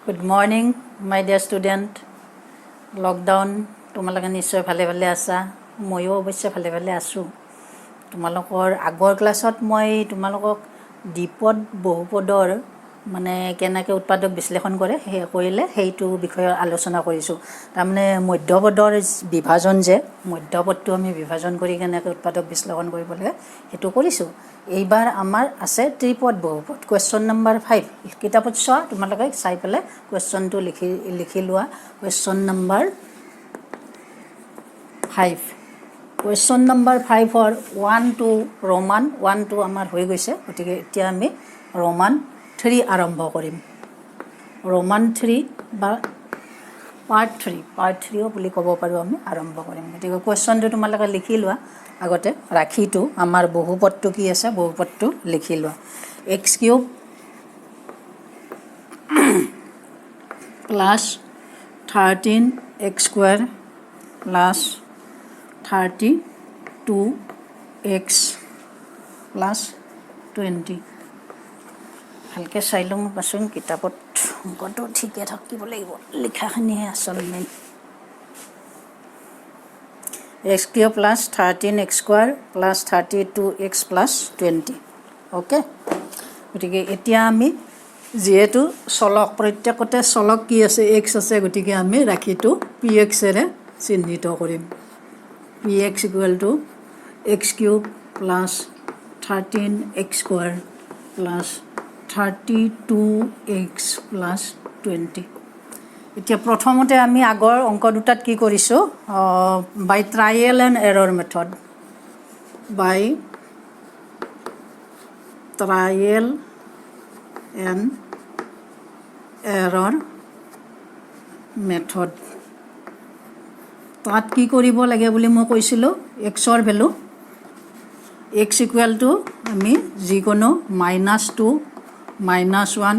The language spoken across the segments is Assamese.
Good morning, my dear student. Lockdown, তোমালোকে নিশ্চয় ভালে ভালে আছা। ময়ো অৱশ্যে ভালে ভালে আছোঁ। তোমালোকৰ আগৰ ক্লাছত মই তোমালোকক দ্বিপদ বহুপদৰ মানে কেনেকৈ উৎপাদক বিশ্লেষণ কৰিলে সেইটো বিষয়ে আলোচনা কৰিছোঁ। তাৰমানে মধ্যপদৰ বিভাজন যে মধ্যপদটো আমি বিভাজন কৰি কেনেকৈ উৎপাদক বিশ্লেষণ কৰিব লাগে সেইটো কৰিছোঁ। এইবাৰ আমাৰ আছে ত্ৰিপদ বহুপদ। কুৱেশ্যন নম্বৰ 5 কিতাপত চোৱা, তোমালোকে চাই পেলাই কুৱেশ্যনটো লিখি লোৱা। কুৱেশ্যন নম্বৰ 5 কুৱেশ্যন নম্বৰ 5-ৰ 1 to Roman 1 to আমাৰ হৈ গৈছে। গতিকে এতিয়া আমি Roman 3 আৰম্ভ কৰিম। Roman 3 বা পাৰ্ট 3 বুলি ক'ব পাৰোঁ আমি আৰম্ভ কৰিম। গতিকে কুৱেশ্যনটো তোমালোকে লিখি লোৱা। আগতে ৰাখিটো আমাৰ বহুপদটো কি আছে, বহুপদটো লিখি লোৱা। x³ plus 13x² plus 32x plus 20। ভালকৈ চাই লওঁ পাচোন, কিতাপত অংকটো ঠিকে থাকিব লাগিব, লিখাখিনিহে আচল main. x³ plus 13x² plus 32x plus 20। Okay, গতিকে এতিয়া আমি যিহেতু চলক প্ৰত্যেকতে চলক কি আছে, x আছে, গতিকে আমি ৰাখিটো pxৰে চিহ্নিত কৰিম। px = x³ plus 13x² plus 32x plus 20। এতিয়া প্ৰথমতে আমি আগৰ অংক দুটাত কি কৰিছোঁ, by trial and error method, by trial and error method. তাত কি কৰিব লাগে বুলি মই কৈছিলোঁ, এক্সৰ ভেলু x = আমি যিকোনো -2, -1,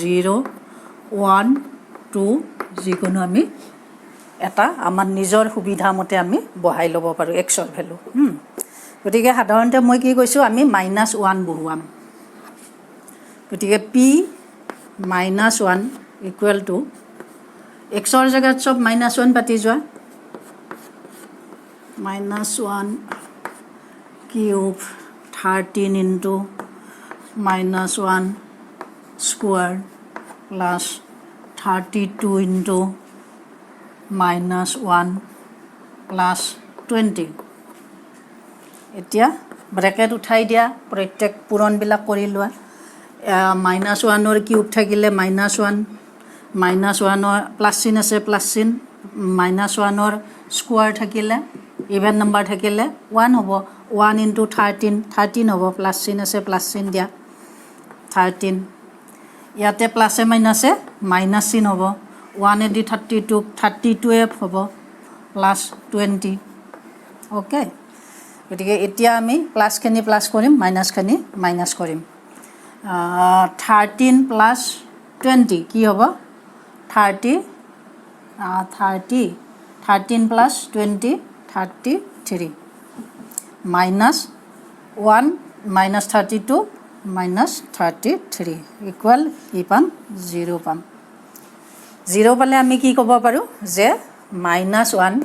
0, 1, 2 যিকোনো আমি এটা আমাৰ নিজৰ সুবিধা মতে আমি বহাই ল'ব পাৰোঁ এক্সৰ ভেলু। গতিকে সাধাৰণতে মই কি কৈছোঁ, আমি -1 বহুৱাম। গতিকে p -1 = এক্সৰ জেগাত চব -1 পাতি যোৱা। -1³ 13 × -1² প্লাছ 32 × -1 প্লাছ 20। এতিয়া ব্ৰেকেট উঠাই দিয়া, প্ৰত্যেক পূৰণবিলাক কৰি লোৱা। -1ৰ কিউব থাকিলে -1, -1ৰ প্লাছ চিন আছে প্লাছ চিন, -1ৰ স্কোৱাৰ থাকিলে ইভেন নাম্বাৰ থাকিলে 1 হ'ব। 1 × 13 হ'ব, প্লাছ চিন আছে প্লাছ চিন দিয়া 13। ইয়াতে প্লাছে মাইনাছে মাইনাছ চিন হ'ব। 1 × 32 হ'ব প্লাছ 20। অ'কে, গতিকে এতিয়া আমি প্লাছখিনি প্লাছ কৰিম, মাইনাছখিনি মাইনাছ কৰিম। 13 প্লাছ 20 কি হ'ব, 13 প্লাছ 20 33, -1 -32 -33 ইকুৱেল কি পাম, 0 পাম। 0 পালে আমি কি ক'ব পাৰোঁ যে -1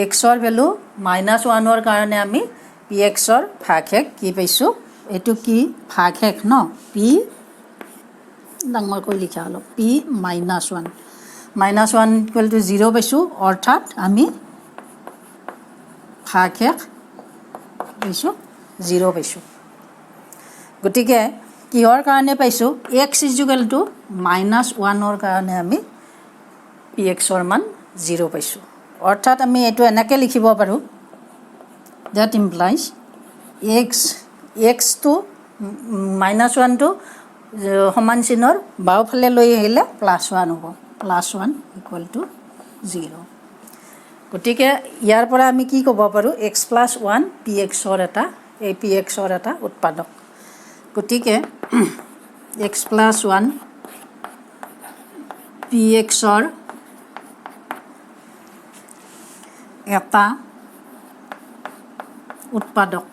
এক্সৰ ভেলু -1ৰ কাৰণে আমি pxৰ ভাগশেষ কি পাইছোঁ, এইটো কি ভাগশেষ ন, p ডাঙৰকৈ লিখা অলপ, p -1 = 0 পাইছোঁ, অৰ্থাৎ আমি ভাগশেষ পাইছোঁ 0 পাইছোঁ। গতিকে কিহৰ কাৰণে পাইছোঁ, x = -1ৰ কাৰণে আমি pxৰ মান 0 পাইছোঁ। অৰ্থাৎ আমি এইটো এনেকৈ লিখিব পাৰোঁ, ডেট ইমপ্লাইজ xটো -1টো সমান চিনৰ বাওঁফালে লৈ আহিলে +1 হ'ব, +1 = 0। গতিকে ইয়াৰ পৰা আমি কি ক'ব পাৰোঁ, x + 1 pxৰ এটা উৎপাদক। গতিকে x + 1 pxৰ এটা উৎপাদক।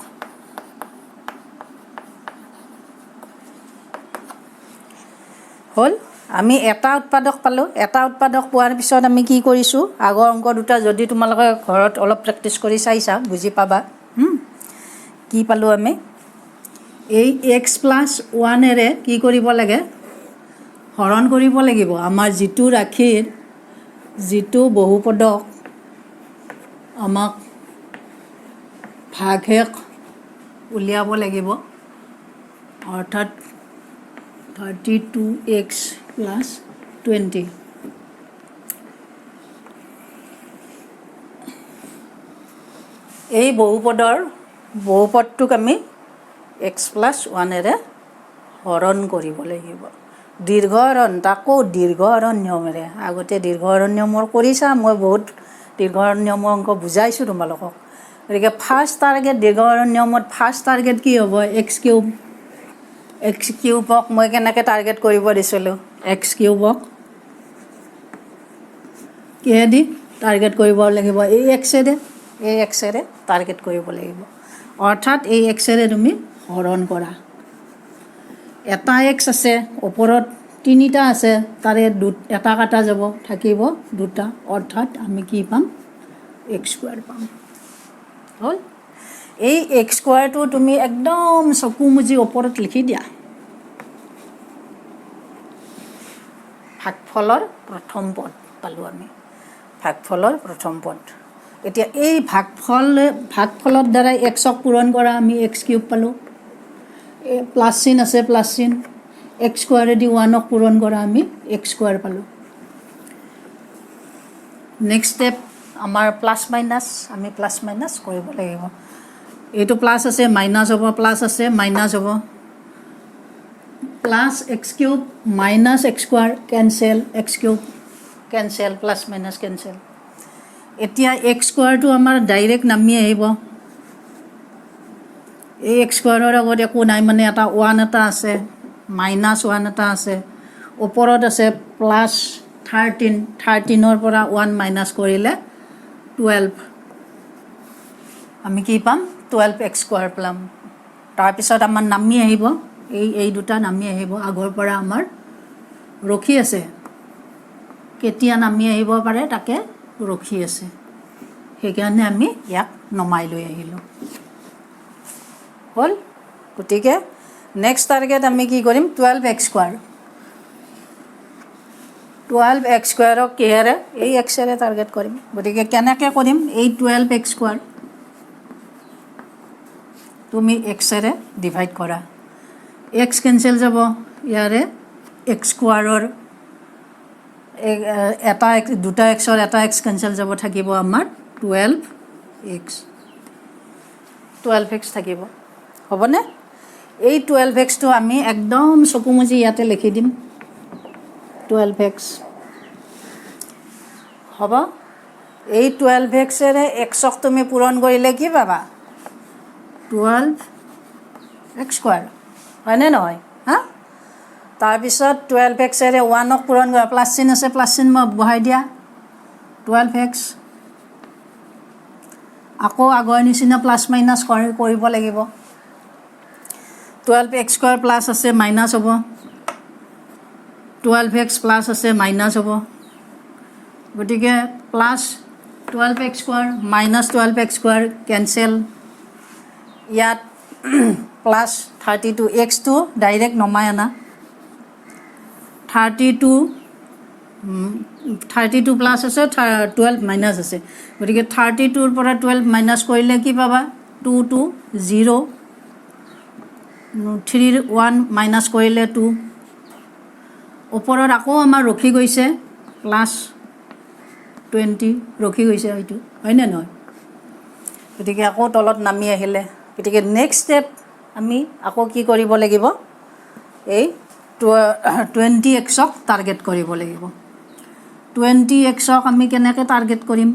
হ'ল আমি এটা উৎপাদক পালোঁ। এটা উৎপাদক পোৱাৰ পিছত আমি কি কৰিছোঁ, আগৰ অংক দুটা যদি তোমালোকে ঘৰত অলপ প্ৰেক্টিছ কৰি চাইছা বুজি পাবা। কি পালোঁ আমি, এই এক্স প্লাছ ওৱানেৰে কি কৰিব লাগে, হৰণ কৰিব লাগিব। আমাৰ যিটো ৰাশিৰ যিটো বহুপদক আমাক ভাগশেষ উলিয়াব লাগিব, অৰ্থাৎ 32x + 20। এই বহুপদটোক আমি x + 1এৰে হৰণ কৰিব লাগিব। দীৰ্ঘ হৰণ, তাকো দীৰ্ঘ হৰণ নিয়মেৰে। আগতে দীৰ্ঘ হৰণ নিয়মৰ কৰিছা, মই বহুত দীৰ্ঘ হৰণ নিয়মৰ অংক বুজাইছোঁ তোমালোকক। গতিকে ফাৰ্ষ্ট টাৰ্গেট দীৰ্ঘ হৰণ নিয়মত ফাৰ্ষ্ট টাৰ্গেট কি হ'ব, এক্স কিউবক মই কেনেকৈ টাৰ্গেট কৰিব দিছিলোঁ, এক্স কিউবক কিহেদি টাৰ্গেট কৰিব লাগিব, এই এক্সেৰে টাৰ্গেট কৰিব লাগিব। অৰ্থাৎ এই এক্সেৰে তুমি হৰণ কৰা। এটা এক্স আছে, ওপৰত তিনিটা আছে, তাৰে এটা কাটা যাব, থাকিব দুটা, অৰ্থাৎ আমি কি পাম, এক্স স্কুৱাৰ পাম। হ'ল। এই এক্স স্কুৱাৰটো তুমি একদম চকু মুজি ওপৰত লিখি দিয়া। ভাগফলৰ প্ৰথম পদ পালোঁ আমি, ভাগফলৰ প্ৰথম পদ। এতিয়া এই ভাগফলৰ দ্বাৰাই এক্সক পূৰণ কৰা আমি এক্স কিউব পালোঁ। প্লাছ চিন আছে, প্লাছ চিন, এক্স স্কুৱাৰেদি 1ক পূৰণ কৰা আমি এক্স স্কুৱাৰ পালোঁ। নেক্সট ষ্টেপ আমাৰ প্লাছ মাইনাছ, আমি প্লাছ মাইনাছ কৰিব লাগিব। এইটো প্লাছ আছে, মাইনাছ হ'ব, প্লাছ আছে, মাইনাছ হ'ব। Plus x cube minus x square cancel, x cube cancel, plus minus cancel. এতিয়া এক্স স্কুৱাৰটো আমাৰ ডাইৰেক্ট নামি আহিব। এই এক্স স্কুৱাৰৰ আগত একো নাই, মানে এটা 1 এটা আছে, -1 এটা আছে, ওপৰত আছে প্লাছ 13ৰ পৰা 1 মাইনাছ কৰিলে 12। আমি কি পাম, 12x স্কুৱাৰ পাম। তাৰপিছত আমাৰ নামি আহিব, এই দুটা নামি আহিব, আগৰ পৰা আমাৰ ৰখি আছে, কেতিয়া নামি আহিব পাৰে তাকে ৰখি আছে, সেইকাৰণে আমি ইয়াক নমাই লৈ আহিলোঁ। হ'ল। গতিকে নেক্সট টাৰ্গেট আমি কি কৰিম, 12x স্কুৱাৰ। 12x স্কুৱাৰক কিহেৰে, এই এক্সেৰে টাৰ্গেট কৰিম। গতিকে কেনেকৈ কৰিম, এই 12x স্কুৱাৰ তুমি এক্সেৰে ডিভাইড কৰা, এক্স কেনচেল যাব, ইয়াৰে এক্স স্কুৱাৰৰ দুটা এক্সৰ এটা এক্স কেনচেল যাব, থাকিব আমাৰ 12x থাকিব, হ'বনে? এই 12xটো আমি একদম চকু মুজি ইয়াতে লিখি দিম, 12x হ'ব। এই 12xেৰে এক্সক তুমি পূৰণ কৰিলে কি পাবা, 12x স্কুৱাৰ, হয়নে নহয়? তাৰপিছত 12xেৰে 1ক পূৰণ কৰা, প্লাছ চিন আছে, প্লাছ চিন মই বহাই দিয়া, 12x। আকৌ আগৰ নিচিনা প্লাছ মাইনাছ কৰিব লাগিব। 12x স্কুৱাৰ প্লাছ আছে, মাইনাছ হ'ব, 12x প্লাছ আছে, মাইনাছ হ'ব। গতিকে plus 12x square minus 12x square cancel. ইয়াত প্লাছ 32, এক্সটো ডাইৰেক্ট নমাই আনা, 32 প্লাছ আছে, 12 মাইনাছ আছে, গতিকে 32ৰ পৰা 12 মাইনাছ কৰিলে কি পাবা, 2 2 0, 3 1 মাইনাছ কৰিলে 2। ওপৰত আকৌ আমাৰ ৰখি গৈছে প্লাছ 20, ৰখি গৈছে হয়তো, হয়নে নহয়? গতিকে আকৌ তলত নামি আহিলে। গতিকে নেক্সট ষ্টেপ আমি আকৌ কি কৰিব লাগিব, এই 20xক টাৰ্গেট কৰিব লাগিব। 20xক আমি কেনেকৈ টাৰ্গেট কৰিম,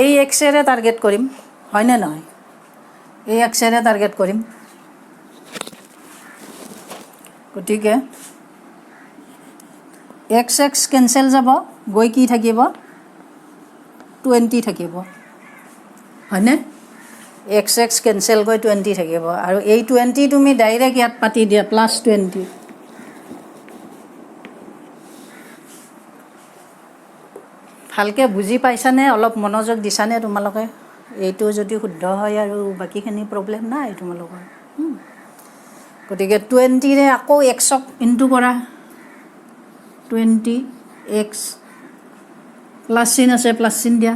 এই এক্সেৰে টাৰ্গেট কৰিম, হয়নে নহয়? এই এক্সেৰে টাৰ্গেট কৰিম। গতিকে এক্স কেনচেল যাব, গৈ কি থাকিব, 20 থাকিব, হয়নে? এক্স কেনচেল গৈ 20 থাকিব, আৰু এই 20 তুমি ডাইৰেক্ট ইয়াত পাতি দিয়া, +20। ভালকৈ বুজি পাইছানে অলপ মনোযোগ দিছানে তোমালোকে এইটো যদি শুদ্ধ হয় আৰু বাকীখিনি প্ৰব্লেম নাই তোমালোকৰ গতিকে 20ৰে আকৌ এক্সক ইনটু কৰা 20x প্লাছ চিন আছে প্লাছ চিন দিয়া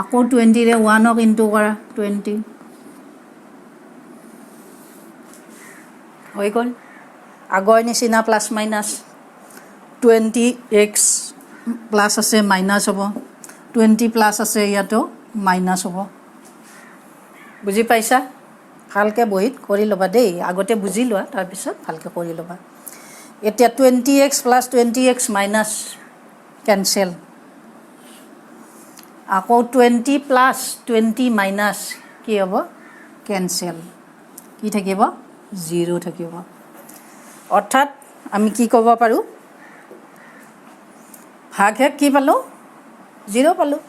আকৌ 20ৰে 1ক ইনটু কৰা 20 হৈ গ'ল আগৰ নিচিনা প্লাছ মাইনাছ 20x প্লাছ আছে মাইনাছ হ'ব 20 প্লাছ আছে ইয়াতো মাইনাছ হ'ব বুজি পাইছা ভালকৈ বহীত কৰি ল'বা দেই আগতে বুজি লোৱা তাৰপিছত ভালকৈ কৰি ল'বা এতিয়া 20x plus 20x minus cancel আকৌ 20 প্লাছ 20 মাইনাছ কি হ'ব কেনচেল কি থাকিব 0 থাকিব অৰ্থাৎ আমি কি ক'ব পাৰোঁ ভাগ হেক কি পালোঁ 0 পালোঁ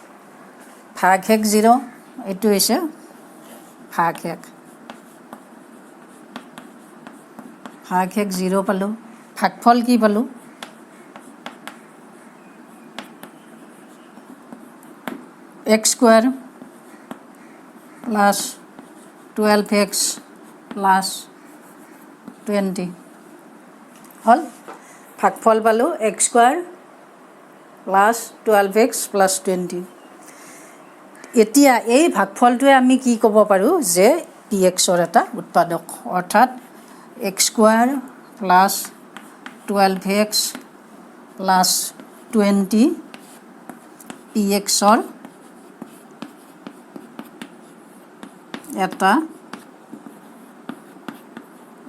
ভাগ হেক 0 এইটো হৈছে ভাগ হেক 0 পালোঁ ভাগফল কি পালোঁ x square plus 12x plus 20 হ'ল ভাগফল পালোঁ x square plus 12x plus 20 এতিয়া এই ভাগফলটোৱে আমি কি ক'ব পাৰোঁ যে pxৰ এটা উৎপাদক অৰ্থাৎ x square plus 12x plus 20 pxৰ এটা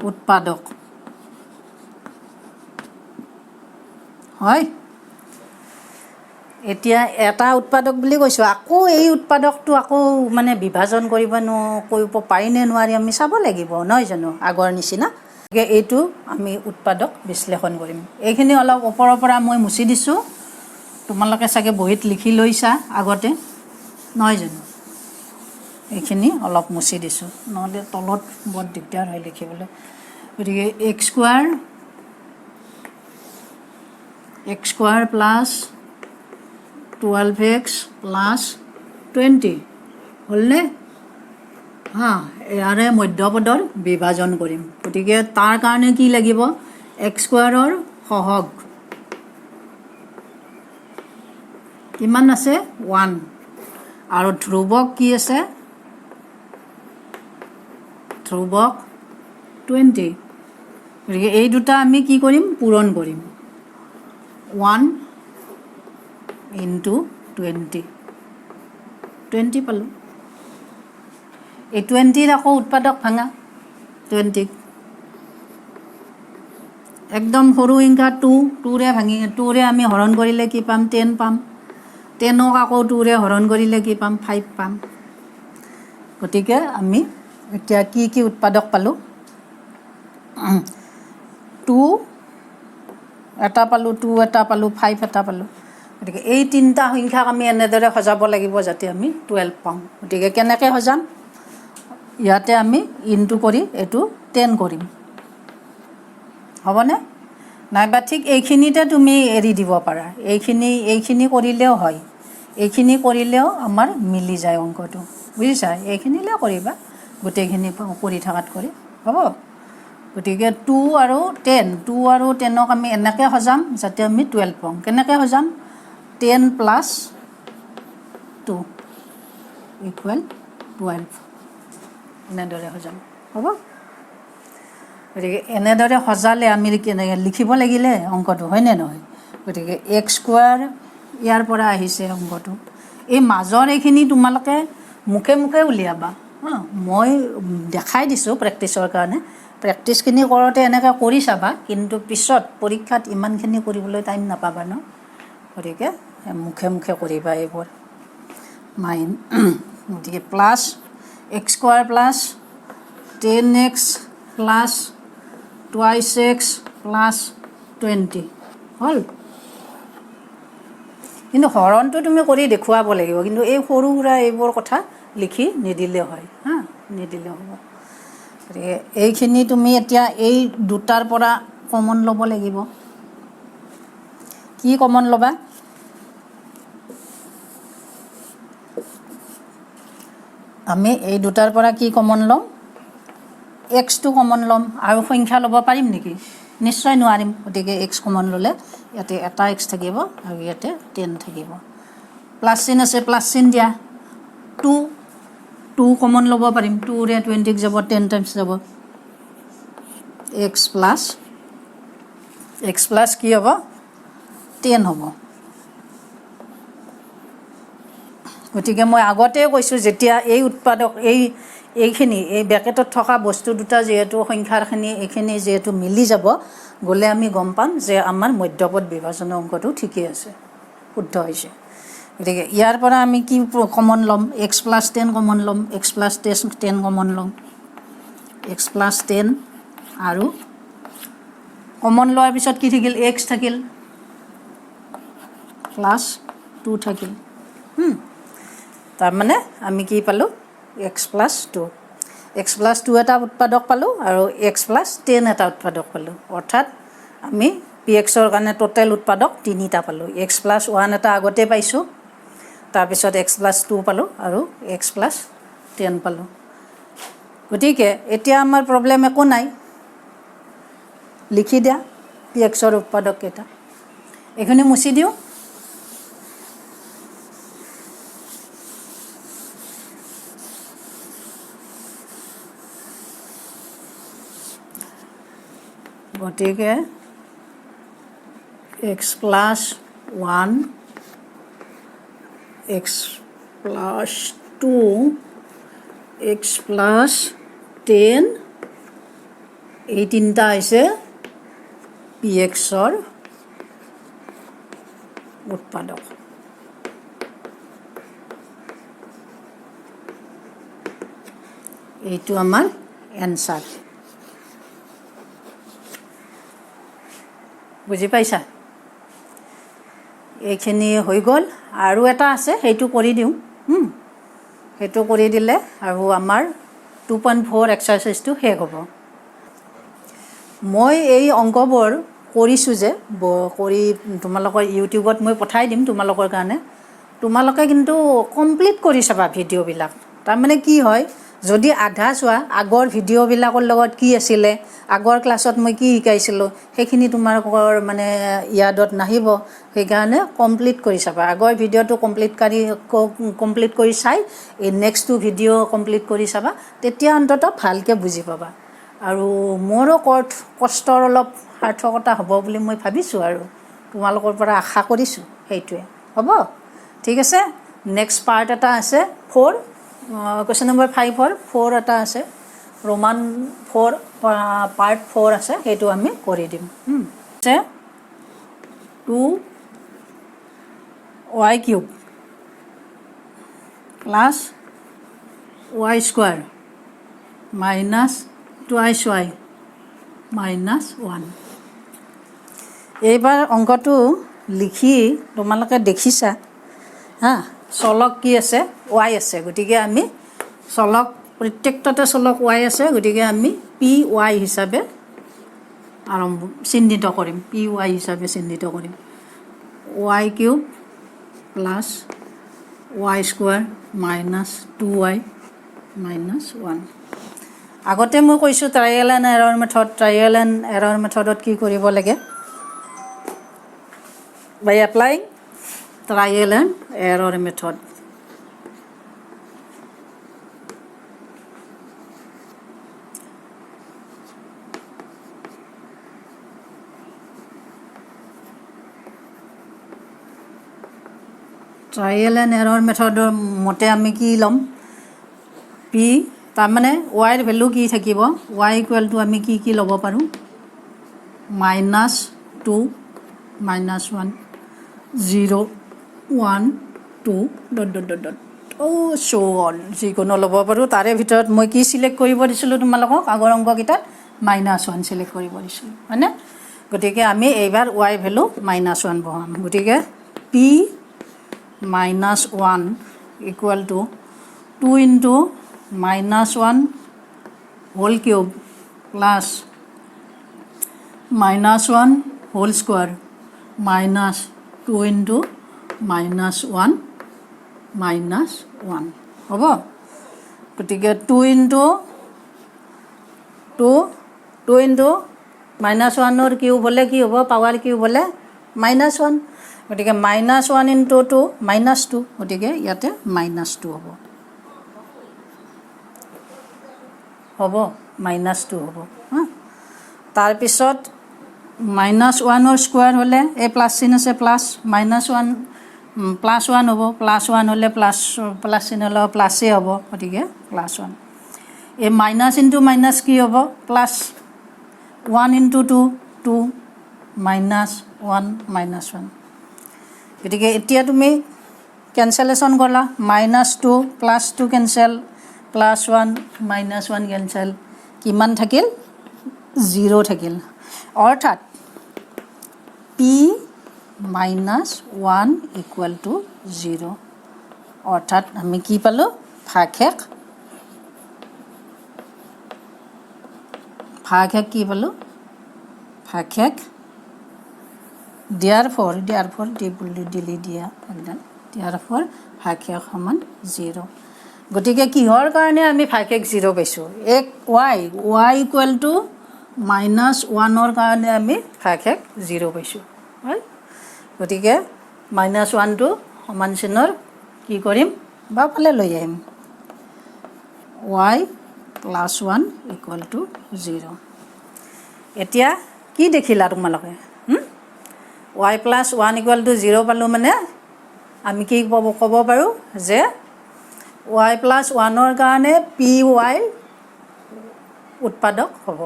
উৎপাদক হয় এতিয়া এটা উৎপাদক বুলি কৈছোঁ আকৌ এই উৎপাদকটো আকৌ মানে বিভাজন কৰিব পাৰিনে নোৱাৰি আমি চাব লাগিব নহয় জানো আগৰ নিচিনা গতিকে এইটো আমি উৎপাদক বিশ্লেষণ কৰিম এইখিনি অলপ ওপৰৰ পৰা মই মুচি দিছোঁ তোমালোকে চাগে বহীত লিখি লৈছা আগতে নহয় জানো এইখিনি অলপ মুচি দিছোঁ নহ'লে তলত বৰ দিগদাৰ হয় লিখিবলৈ গতিকে x square plus 12x plus 20 হ'লনে ইয়াৰে মধ্যপদৰ বিভাজন কৰিম গতিকে তাৰ কাৰণে কি লাগিব x স্কোৱাৰৰ সহগ কিমান আছে 1 আৰু ধ্ৰুৱক কি আছে ধ্ৰুৱক 20 গতিকে এই দুটা আমি কি কৰিম পূৰণ কৰিম 1 ইনটু 20 পালোঁ এই 20ৰ আকৌ উৎপাদক ভাঙা 20 একদম সৰু সংখ্যা 2ৰে ভাঙি 2ৰে আমি হৰণ কৰিলে কি পাম 10 পাম 10ক আকৌ 2ৰে হৰণ কৰিলে কি পাম 5 পাম গতিকে আমি এতিয়া কি উৎপাদক পালোঁ 2 এটা পালোঁ 2 এটা পালোঁ 5 এটা পালোঁ গতিকে এই তিনিটা সংখ্যাক আমি এনেদৰে সজাব লাগিব যাতে আমি 12 পাওঁ গতিকে কেনেকৈ সজাম ইয়াতে আমি ইনটু কৰি এইটো 10 কৰিম হ'বনে নাইবা ঠিক এইখিনিতে তুমি এৰি দিব পাৰা এইখিনি কৰিলেও হয় এইখিনি কৰিলেও আমাৰ মিলি যায় অংকটো বুজিছা এইখিনিলে কৰিবা গোটেইখিনি কৰি থকাত কৰি হ'ব গতিকে 2 আৰু 10ক আমি এনেকৈ সজাম যাতে আমি 12 পাওঁ কেনেকৈ সজাম 10 প্লাছ 2 ইকুৱেল 12 এনেদৰে সজাম হ'ব গতিকে এনেদৰে সজালে আমি লিখিব লাগিলে অংকটো হয়নে নহয় গতিকে x স্কোৱাৰ ইয়াৰ পৰা আহিছে অংকটো এই মাজৰ এইখিনি তোমালোকে মুখে মুখে উলিয়াবা মই দেখাই দিছোঁ প্ৰেক্টিছৰ কাৰণে প্ৰেক্টিছখিনি কৰোঁতে এনেকৈ কৰি চাবা কিন্তু পিছত পৰীক্ষাত ইমানখিনি কৰিবলৈ টাইম নাপাবা ন গতিকে মুখে মুখে কৰিবা এইবোৰ গতিকে plus x square plus 10x plus 2x plus 20 হ'ল কিন্তু হৰণটো তুমি কৰি দেখুৱাব লাগিব কিন্তু এই সৰু সুৰা এইবোৰ কথা লিখি নিদিলে হয় নিদিলে হ'ব গতিকে এইখিনি তুমি এতিয়া এই দুটাৰ পৰা কমন ল'ব লাগিব কি কমন ল'বা আমি এই দুটাৰ পৰা কি কমন ল'ম এক্সটো কমন ল'ম আৰু সংখ্যা ল'ব পাৰিম নেকি নিশ্চয় নোৱাৰিম গতিকে এক্স কমন ল'লে ইয়াতে এটা এক্স থাকিব আৰু ইয়াতে 10 থাকিব প্লাছ চিন আছে প্লাছ চিন দিয়া 2 কমন ল'ব পাৰিম 2ৰে 20 যাব 10 টাইমছ যাব x প্লাছ কি হ'ব 10 হ'ব গতিকে মই আগতে কৈছোঁ যেতিয়া এই উৎপাদক এইখিনি এই ব্ৰেকেটত থকা বস্তু দুটা যেহেতু সংখ্যাৰখিনি এইখিনি যেহেতু মিলি যাব গ'লে আমি গম পাম যে আমাৰ মধ্যপদ বিভাজনৰ অংকটো ঠিকেই আছে শুদ্ধ হৈছে গতিকে ইয়াৰ পৰা আমি কি কমন ল'ম x প্লাছ 10 কমন ল'ম x প্লাছ 10 কমন ল'ম x প্লাছ 10 আৰু কমন লোৱাৰ পিছত কি থাকিল x থাকিল প্লাছ 2 থাকিল তাৰমানে আমি কি পালোঁ x প্লাছ 2 এটা উৎপাদক পালোঁ আৰু x প্লাছ 10 এটা উৎপাদক পালোঁ অৰ্থাৎ আমি pxৰ কাৰণে টোটেল উৎপাদক 3টা পালোঁ x প্লাছ 1 এটা আগতে পাইছোঁ তাৰপিছত x প্লাছ 2 পালোঁ আৰু x প্লাছ 10 পালোঁ গতিকে এতিয়া আমাৰ প্ৰব্লেম একো নাই লিখি দিয়া pxৰ উৎপাদক কেইটা এইখিনি মুছি দিওঁ গতিকে x plus 1 x plus 2 x plus 10 এই তিনিটা হৈছে pxৰ উৎপাদক এইটো আমাৰ এনসাৰ বুজি পাইছা এইখিনি হৈ গ'ল আৰু এটা আছে সেইটো কৰি দিওঁ সেইটো কৰি দিলে আৰু আমাৰ 2.4 এক্সাৰসাইজটো শেষ হ'ব মই এই অংকবোৰ কৰিছোঁ যে কৰি তোমালোকৰ ইউটিউবত মই পঠাই দিম তোমালোকৰ কাৰণে তোমালোকে কিন্তু কমপ্লিট কৰি চাবা ভিডিঅ'বিলাক তাৰমানে কি হয় যদি আধা চোৱা আগৰ ভিডিঅ'বিলাকৰ লগত কি আছিলে আগৰ ক্লাছত মই কি শিকাইছিলোঁ সেইখিনি তোমালোকৰ মানে ইয়াদত নাহিব সেইকাৰণে কমপ্লিট কৰি চাবা আগৰ ভিডিঅ'টো কমপ্লিট কৰি চাই এই নেক্সটটো ভিডিঅ' কমপ্লিট কৰি চাবা তেতিয়া অন্তত ভালকৈ বুজি পাবা আৰু মোৰো কষ্টৰ অলপ সাৰ্থকতা হ'ব বুলি মই ভাবিছোঁ আৰু তোমালোকৰ পৰা আশা কৰিছোঁ সেইটোৱে হ'ব ঠিক আছে নেক্সট পাৰ্ট এটা আছে 4 কুৱেশ্যন নম্বৰ 5ৰ 4 এটা আছে ৰোমান 4 পাৰ্ট 4 আছে সেইটো আমি কৰি দিম আছে 2y³ plus y² minus 2y minus 1 এইবাৰ অংকটো লিখি তোমালোকে দেখিছা হা চলক কি আছে y আছে গতিকে আমি চলক প্ৰত্যেকটাতে চলক y আছে গতিকে আমি py হিচাপে চিহ্নিত কৰিম py হিচাপে চিহ্নিত কৰিম y³ plus y² minus 2y minus 1 আগতে মই কৈছোঁ ট্ৰায়েল এণ্ড এৰৰ মেথডত কি কৰিব লাগে by applying trial and error method trial and error মেথডৰ মতে আমি কি ল'ম p তাৰমানে y ৰ ভেলু কি থাকিব y ইকুৱেল টু আমি কি ল'ব পাৰোঁ minus 2 minus 1 0 1 2 dot so' on যিকোনো ল'ব পাৰোঁ তাৰে ভিতৰত মই কি চিলেক্ট কৰিব দিছিলোঁ তোমালোকক আগৰ অংককেইটাত -1 চিলেক্ট কৰিব দিছিলোঁ হয়নে গতিকে আমি এইবাৰ y ভেলু -1 বহাম গতিকে p -1 equal to 2 into -1 whole cube plus -1 whole square minus 2 into -1 -1 হ'ব গতিকে 2 ইনটু 2 ইনটু -1 কিউব হ'লে কি হ'ব পাৱাৰ কিউব হ'লে -1 গতিকে -1 ইনটু 2 -2 গতিকে ইয়াতে -2 হ'ব -2 হ'ব তাৰপিছত -1 স্কুৱাৰ হ'লে এই প্লাছ চিন আছে প্লাছ -1 +1 হ'ব +1 হ'লে প্লাছ চিন হ'লে প্লাছেই হ'ব গতিকে +1 এই মাইনাছ ইনটু মাইনাছ কি হ'ব প্লাছ 1 ইনটু 2 2 -1 -1 গতিকে এতিয়া তুমি কেঞ্চেলেশ্যন কৰা -2 +2 কেঞ্চেল +1 -1 কেঞ্চেল কিমান থাকিল 0 থাকিল অৰ্থাৎ p -1 = 0 অৰ্থাৎ আমি কি পালোঁ ভাগশেষ কি পালোঁ ভাগশেষ therefore দিলি দিয়া একদম therefore ভাগশেষ সমান 0 গতিকে কিহৰ কাৰণে আমি ভাগশেষ 0 পাইছোঁ এক y = -1 কাৰণে আমি ভাগশেষ 0 পাইছোঁ হয় গতিকে -1টো সমান চিনৰ কি কৰিম বাওঁফালে লৈ আহিম y +1 = 0 এতিয়া কি দেখিলা তোমালোকে y +1 = 0 পালোঁ মানে আমি কি ক'ব পাৰোঁ যে y +1 কাৰণে py উৎপাদক হ'ব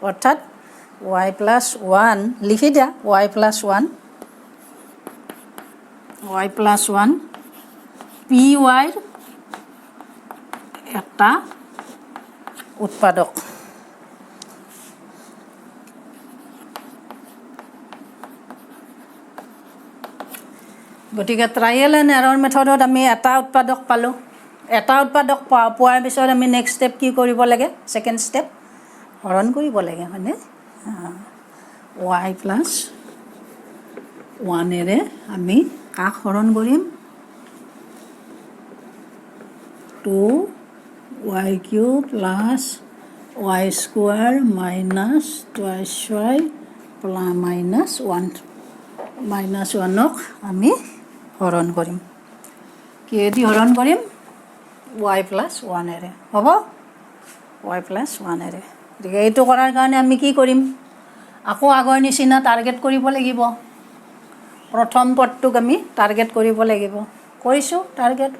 অৰ্থাৎ y +1 লিখি দিয়া y +1 py এটা উৎপাদক গতিকে ট্ৰায়েল এণ্ড এৰৰ মেথডত আমি এটা উৎপাদক পালোঁ এটা উৎপাদক পোৱাৰ পিছত আমি নেক্সট ষ্টেপ কি কৰিব লাগে ছেকেণ্ড ষ্টেপ হৰণ কৰিব লাগে মানে y +1 এৰে আমি কাক হৰণ কৰিম 2y³ + y² - 2y -1 আমি হৰণ কৰিম কিহেদি হৰণ কৰিম y +1 এৰে হ'ব y +1 এৰে গতিকে এইটো কৰাৰ কাৰণে আমি কি কৰিম আকৌ আগৰ নিচিনা টাৰ্গেট কৰিব লাগিব প্ৰথম পদটোক আমি টাৰ্গেট কৰিব লাগিব কৰিছোঁ টাৰ্গেট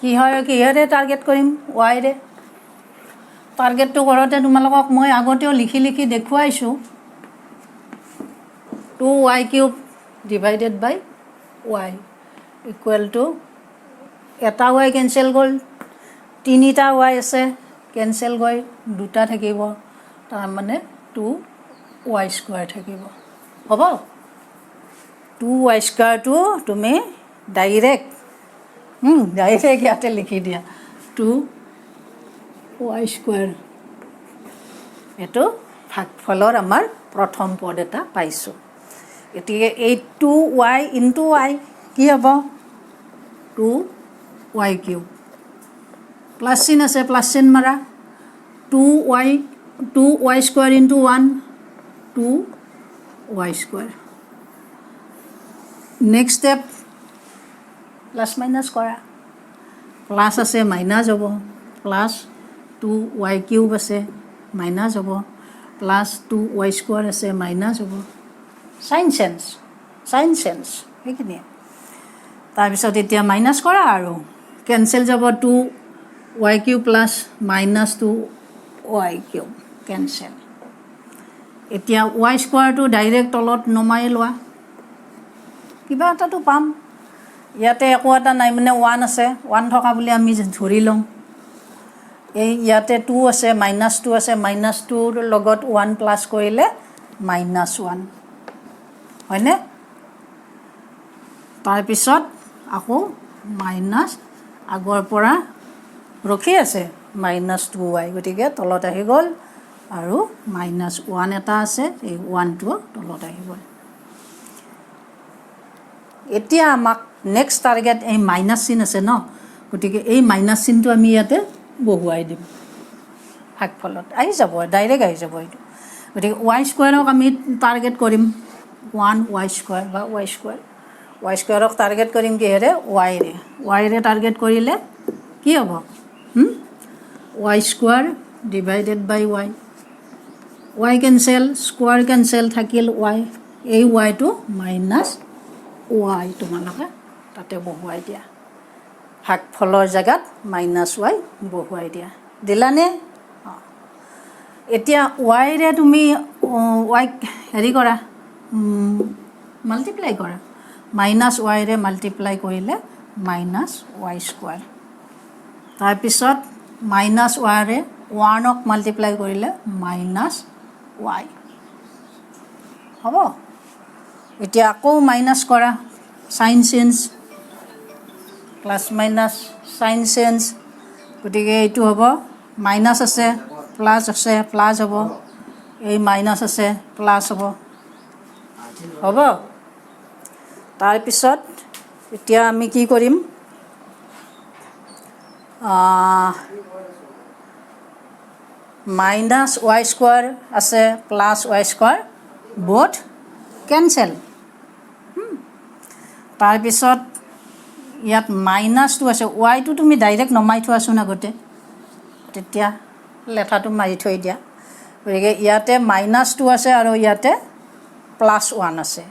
কিহেৰে টাৰ্গেট কৰিম ৱাইৰে টাৰ্গেটটো কৰোঁতে তোমালোকক মই আগতেও লিখি দেখুৱাইছোঁ 2y³ / y = এটা y কেঞ্চেল গ'ল 3টা y আছে কেঞ্চেল গৈ 2টা থাকিব তাৰমানে 2y² থাকিব হ'ব 2y² তুমি ডাইৰেক্ট ইয়াতে লিখি দিয়া 2y² এইটো ভাগফলৰ আমাৰ প্ৰথম পদ এটা পাইছোঁ গতিকে এই 2y * y কি হ'ব 2y³ প্লাছ চিন আছে প্লাছ চিন মাৰা 2y² * 1 2y²। Next step plus minus কৰা প্লাছ আছে মাইনাছ হ'ব প্লাছ 2y³ আছে মাইনাছ হ'ব প্লাছ 2y² আছে মাইনাছ হ'ব চাইন চেঞ্জ সেইখিনিয়ে তাৰপিছত এতিয়া মাইনাছ কৰা আৰু কেঞ্চেল যাব 2y³ + -2y³ কেঞ্চেল এতিয়া y² ডাইৰেক্ট তলত নমাই লোৱা কিবা এটাতো পাম ইয়াতে একো এটা নাই মানে 1 আছে 1 থকা বুলি আমি ধৰি লওঁ এই ইয়াতে 2 আছে -2 আছে -2ৰ লগত 1 প্লাছ কৰিলে -1 হয়নে তাৰপিছত আকৌ মাইনাছ আগৰ পৰা ৰখি আছে -2y গতিকে তলত আহি গ'ল আৰু -1 এটা আছে এই 1টো তলত আহি গ'ল এতিয়া আমাক নেক্সট টাৰ্গেট এই মাইনাছ চিন আছে ন গতিকে এই মাইনাছ চিনটো আমি ইয়াতে বহুৱাই দিম ভাগফলত আহি যাব ডাইৰেক্ট আহি যাব এইটো গতিকে ৱাই স্কুৱাৰক আমি টাৰ্গেট কৰিম 1y স্কুৱাৰ বা ৱাই স্কুৱাৰক টাৰ্গেট কৰিম কিহেৰে ৱাইৰে টাৰ্গেট কৰিলে কি হ'ব ৱাই স্কুৱাৰ ডিভাইডেড বাই ৱাই কেঞ্চেল স্কুৱাৰ কেঞ্চেল থাকিল ৱাই এই ৱাইটো মাইনাছ ৱাই তোমালোকে তাতে বহুৱাই দিয়া ভাগফলৰ জেগাত মাইনাছ ৱাই বহুৱাই দিয়া দিলানে এতিয়া ৱাইৰে তুমি ৱাইক হেৰি কৰা মাল্টিপ্লাই কৰা মাইনাছ ৱাইৰে মাল্টিপ্লাই কৰিলে মাইনাছ ৱাই স্কুৱাৰ তাৰপিছত মাইনাছ ৱাইৰে 1ক মাল্টিপ্লাই কৰিলে মাইনাছ ৱাই হ'ব এতিয়া আকৌ মাইনাছ কৰা sign change plus minus sign change গতিকে এইটো হ'ব মাইনাছ আছে প্লাছ হ'ব এই মাইনাছ আছে প্লাছ হ'ব তাৰপিছত এতিয়া আমি কি কৰিম মাইনাছ ৱাই স্কুৱাৰ আছে plus Y square both cancel তাৰপিছত ইয়াত মাইনাছটো আছে ৱাইটো তুমি ডাইৰেক্ট নমাই থোৱাচোন আগতে তেতিয়া লেঠাটো মাৰি থৈ দিয়া গতিকে ইয়াতে মাইনাছটো আছে আৰু ইয়াতে প্লাছ 1 আছে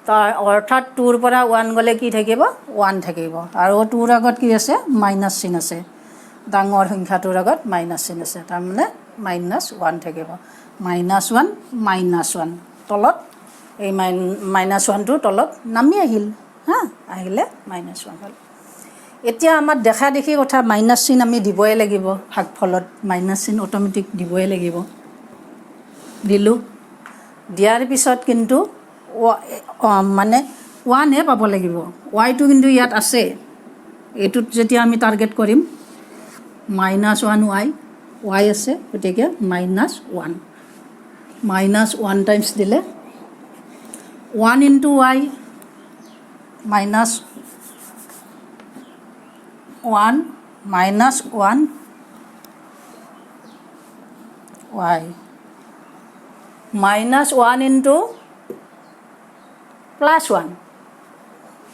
তাৰ অৰ্থাৎ 2ৰ পৰা 1 গ'লে কি থাকিব 1 থাকিব আৰু 2ৰ আগত কি আছে মাইনাছ চিন আছে ডাঙৰ সংখ্যাটোৰ আগত মাইনাছ চিন আছে তাৰমানে মাইনাছ 1 থাকিব -1 তলত এই মাইনাছ 1টোৰ তলত নামি আহিল আহিলে -1 হ'ল এতিয়া আমাৰ দেখা দেখি কথা মাইনাছ চিন আমি দিবই লাগিব ভাগফলত মাইনাছ চিন অট'মেটিক দিবই লাগিব দিলোঁ দিয়াৰ পিছত কিন্তু মানে 1হে পাব লাগিব ৱাইটো কিন্তু ইয়াত আছে এইটোত যেতিয়া আমি টাৰ্গেট কৰিম -1 ৱাই আছে গতিকে -1 -1 টাইমছ দিলে 1 ইনটু ৱাই -1 -1 ৱাই -1 ইনটু +1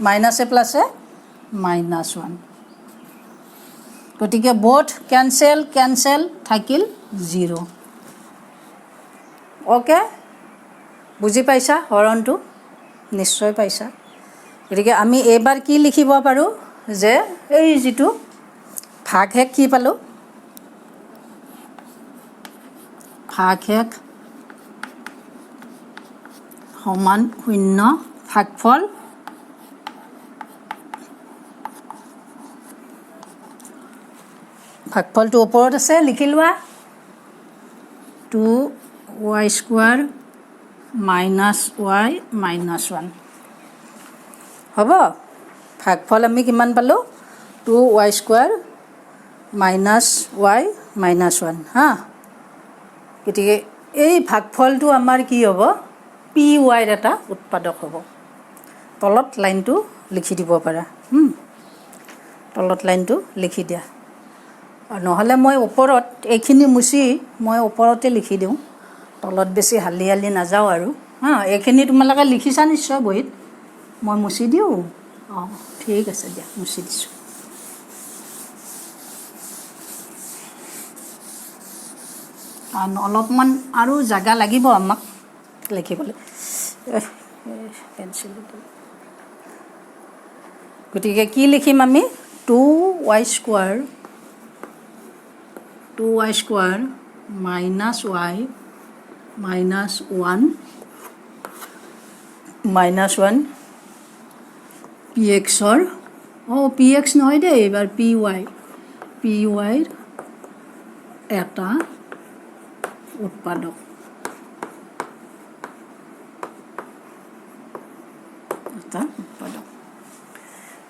মাইনাছে প্লাছে -1 গতিকে বোথ কেঞ্চেল থাকিল 0 অ'কে বুজি পাইছা হৰণটো নিশ্চয় পাইছা গতিকে আমি এইবাৰ কি লিখিব পাৰোঁ যে এই যিটো ভাগশেষ কি পালোঁ ভাগশেষ সমান 0 ভাগফল ভাগফলটো ওপৰত আছে লিখি লোৱা 2y স্কুৱাৰ -y -1 হ'ব ভাগফল আমি কিমান পালোঁ 2y স্কুৱাৰ -y -1 গতিকে এই ভাগফলটো আমাৰ কি হ'ব পি ৱাইৰ এটা উৎপাদক হ'ব তলত লাইনটো লিখি দিব পাৰা তলত লাইনটো লিখি দিয়া নহ'লে মই ওপৰত এইখিনি মুচি মই ওপৰতে লিখি দিওঁ তলত বেছি হালি নাযাওঁ আৰু এইখিনি তোমালোকে লিখিছা নিশ্চয় বহীত মই মুচি দিওঁ ঠিক আছে দিয়া মুচি দিছোঁ অলপমান আৰু জাগা লাগিব আমাক লিখিবলৈ পেঞ্চিল গতিকে কি লিখিম আমি 2y স্কুৱাৰ -y -1 pxৰ px নহয় দেই এইবাৰ pyৰ এটা উৎপাদক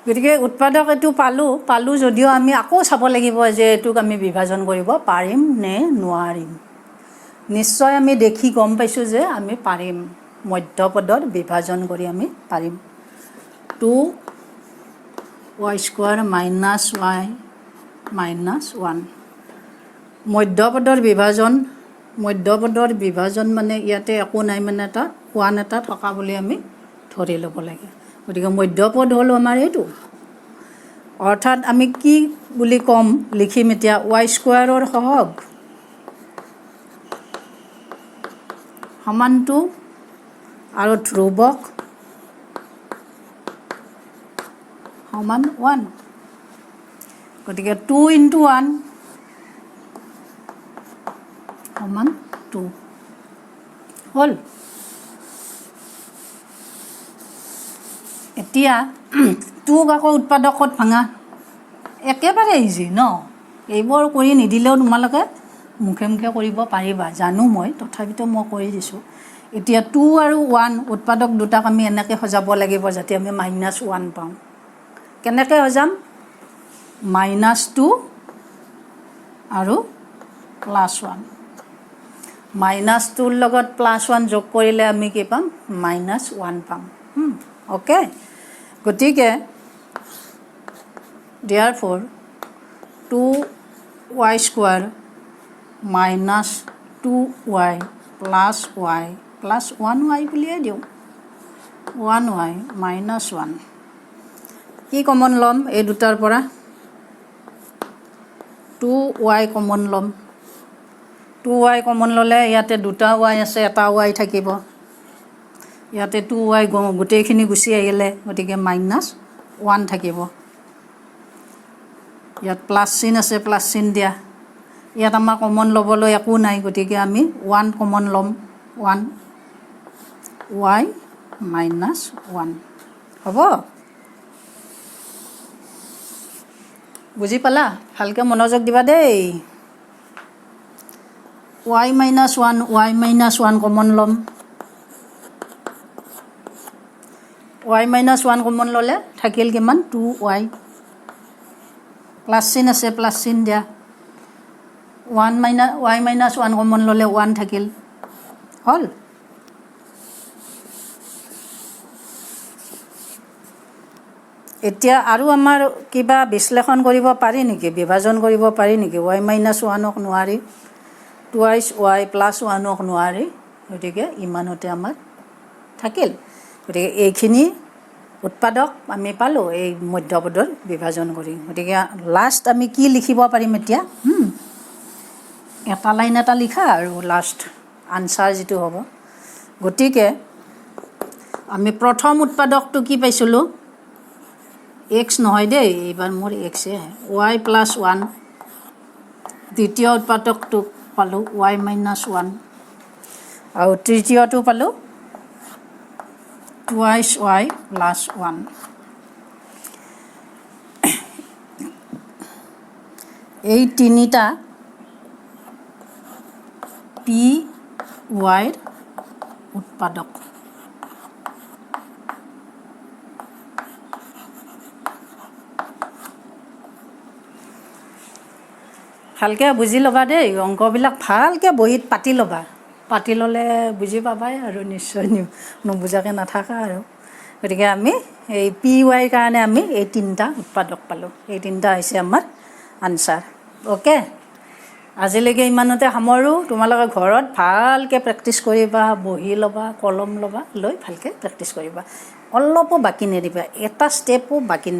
গতিকে উৎপাদক এইটো পালোঁ যদিও আমি আকৌ চাব লাগিব যে এইটোক আমি বিভাজন কৰিব পাৰিম নে নোৱাৰিম নিশ্চয় আমি দেখি গম পাইছোঁ যে আমি পাৰিম মধ্যপদৰ বিভাজন কৰি আমি পাৰিম y square minus y minus 1 মধ্যপদৰ বিভাজন মানে ইয়াতে একো নাই মানে এটা 1 এটা থকা বুলি আমি ধৰি ল'ব লাগে গতিকে মধ্যপদ হ'ল আমাৰ এইটো অৰ্থাৎ আমি কি বুলি ক'ম লিখিম এতিয়া y স্কোৱাৰৰ সহগ সমানটো আৰু ধ্ৰুৱক সমান 1 গতিকে 2 × 1 সমান 2 হ'ল এতিয়া 2ক আকৌ উৎপাদকত ভাঙা একেবাৰে ইজি ন এইবোৰ কৰি নিদিলেও তোমালোকে মুখে মুখে কৰিব পাৰিবা জানো মই তথাপিতো মই কৰি দিছোঁ এতিয়া 2 আৰু 1 উৎপাদক দুটাক আমি এনেকৈ সজাব লাগিব যাতে আমি -1 পাওঁ কেনেকৈ সজাম -2 আৰু +1 -2ৰ লগত +1 যোগ কৰিলে আমি কি পাম -1 পাম অ'কে গতিকে therefore 2y square -2y + y + 1y বুলিয়ে দিওঁ 1y -1 কি কমন ল'ম এই দুটাৰ পৰা 2y কমন ল'ম 2y কমন ল'লে ইয়াতে দুটা y আছে এটা y থাকিব ইয়াতে 2y গোটেইখিনি গুচি আহিলে গতিকে -1 থাকিব ইয়াত প্লাছ চিন আছে প্লাছ চিন দিয়া ইয়াত আমাৰ কমন ল'বলৈ একো নাই গতিকে আমি 1 কমন ল'ম 1 y -1 হ'ব বুজি পালা ভালকৈ মনোযোগ দিবা দেই y -1 কমন ল'ম y -1 কমন ল'লে থাকিল কিমান 2y প্লাছ চিন আছে প্লাছ চিন দিয়া y -1 কমন ল'লে 1 থাকিল হ'ল এতিয়া আৰু আমাৰ কিবা বিশ্লেষণ কৰিব পাৰি নেকি বিভাজন কৰিব পাৰি নেকি y -1ক নোৱাৰি 2y + 1ক নোৱাৰি গতিকে ইমানতে আমাৰ থাকিল গতিকে এইখিনি উৎপাদক আমি পালোঁ এই মধ্যপদৰ বিভাজন কৰি গতিকে লাষ্ট আমি কি লিখিব পাৰিম এতিয়া এটা লাইন এটা লিখা আৰু লাষ্ট আনচাৰ যিটো হ'ব গতিকে আমি প্ৰথম উৎপাদকটো কি পাইছিলোঁ x নহয় দেই এইবাৰ মোৰ x y + 1 দ্বিতীয় উৎপাদকটো পালোঁ y -1 আৰু তৃতীয়টো পালোঁ 2y + 1 এই তিনিটা পি ৱাইৰ উৎপাদক ভালকৈ বুজি ল'বা দেই অংকবিলাক ভালকৈ বহীত পাতি ল'বা পাতি ল'লে বুজি পাবাই আৰু নিশ্চয় নুবুজাকৈ নাথাকা আৰু গতিকে আমি এই পি ৱাইৰ কাৰণে আমি এই তিনিটা উৎপাদক পালোঁ এই তিনিটা হৈছে আমাৰ আনচাৰ অ'কে আজিলৈকে ইমানতে সামৰোঁ তোমালোকে ঘৰত ভালকৈ প্ৰেক্টিছ কৰিবা বহি ল'বা কলম ল'বা লৈ ভালকৈ প্ৰেক্টিছ কৰিবা অলপো বাকী নেৰিবা এটা ষ্টেপো বাকী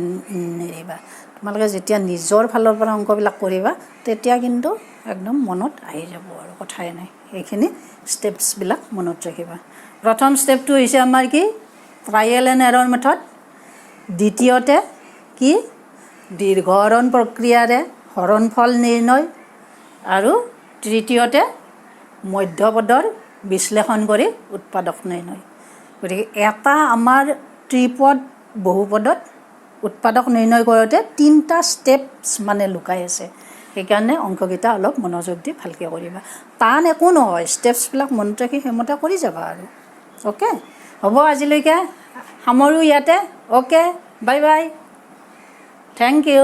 নেৰিবা তোমালোকে যেতিয়া নিজৰ ফালৰ পৰা অংকবিলাক কৰিবা তেতিয়া কিন্তু একদম মনত আহি যাব আৰু কথাই নাই এইখিনি ষ্টেপছবিলাক মনত ৰাখিবা প্ৰথম ষ্টেপটো হৈছে আমাৰ কি ট্ৰায়েল এণ্ড এৰৰ মেথড দ্বিতীয়তে কি দীৰ্ঘহৰণ প্ৰক্ৰিয়াৰে হৰণফল নিৰ্ণয় আৰু তৃতীয়তে মধ্যপদৰ বিশ্লেষণ কৰি উৎপাদক নিৰ্ণয় গতিকে এটা আমাৰ ত্ৰিপদ বহুপদত উৎপাদক নিৰ্ণয় কৰোঁতে তিনিটা ষ্টেপছ মানে লুকাই আছে সেইকাৰণে অংককেইটা অলপ মনোযোগ দি ভালকৈ কৰিবা টান একো নহয় ষ্টেপছবিলাক মনত ৰাখি সেইমতে কৰি যাবা আৰু অ'কে হ'ব আজিলৈকে সামৰোঁ ইয়াতে okay bye bye thank U